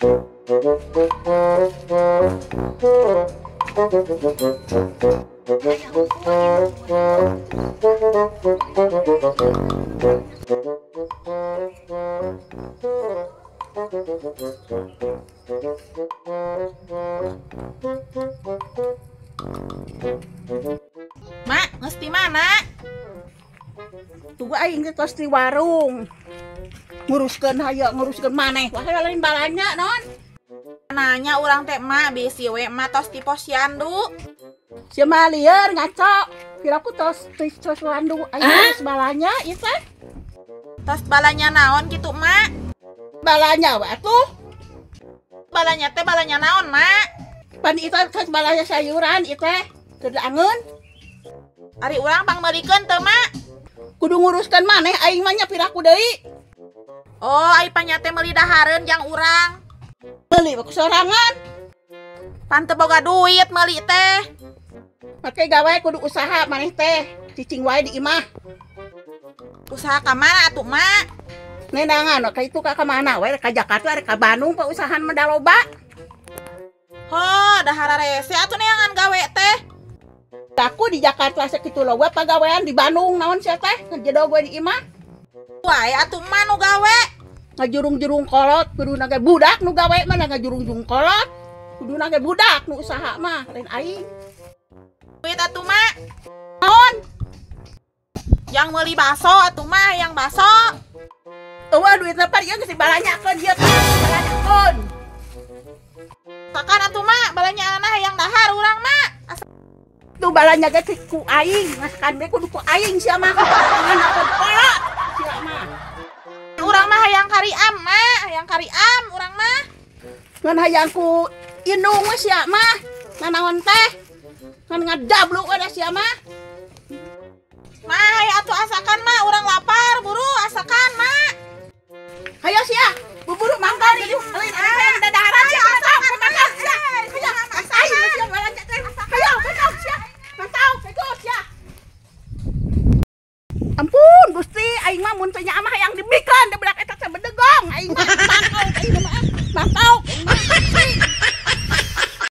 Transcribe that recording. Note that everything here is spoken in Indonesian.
Mak, mesti mana? Tunggu aing tos di warung. Nguruskeun nguruskeun maneh. Wah lain balanya non. Nanya orang teh mak bisi we mak tos di posyandu. Sia mah lieur ngaco. Piraku tos wandu aing tos balanya ieu teh. Tos balanya naon gitu mak? Balanya we atuh. Balanya teh balanya naon mak? Pan itu tos balanya sayuran ieu teh. Teu angeun. Ari urang pangmeurikeun teu mak? Kudu nguruskeun maneh aing mah nya piraku deui. Oh, ai panya teh meuli dahareun jang urang. Meuli ku sorangan. Pan teu boga duit meuli teh. Make gawe kudu usaha maneh teh. Cicing wae di imah. Usaha ka mana atuh mak? Nenangan ka itu ka mana we ka Jakarta ka Bandung pa usahaan mah da loba. Ho, dahar rese atuh neangan gawe teh. Aku di Jakarta sakitu loba pagawean di Bandung naon sia teh ngejedo gue di imah. Wae atuh mah nu gawe. Ngajurung-jurung kolot kudu nage budak nu gawe mah ngajurung-jurung kolot. Kudu nage budak nu usaha mah lain aing. Duit atuh mak. Naon? Yang meuli baso atuh mah yang baso. Eueuh duit apa ieu geus dibalanyakeun ieu balanyakeun. Sakan atuh mak balanya anak yang dahar urang mak. Tu balanya ge ku aing, ngaskan be kudu ku aing sia mah. Nganakeun kolot sia mah. Urang mah hayang kariam mah, hayang kariam urang mah. Ngan hayang ku indung we sia mah. Nanaon teh? Ngan ngadabluk we sia mah. Mah hay atuh asakan mah urang lapar buru asakan mak. Hayo sia, buburu mangga di lain aya dadaharan sia mantau mantau sia. Hayo aing sia balanja teh. Hayo mantau sia. Mantau bego sia. Ampun Gusti, aing mah mun teh nya mah hayang dibikeun da bedak eta teh bedegong. Aing mah mantau aing mah mantau.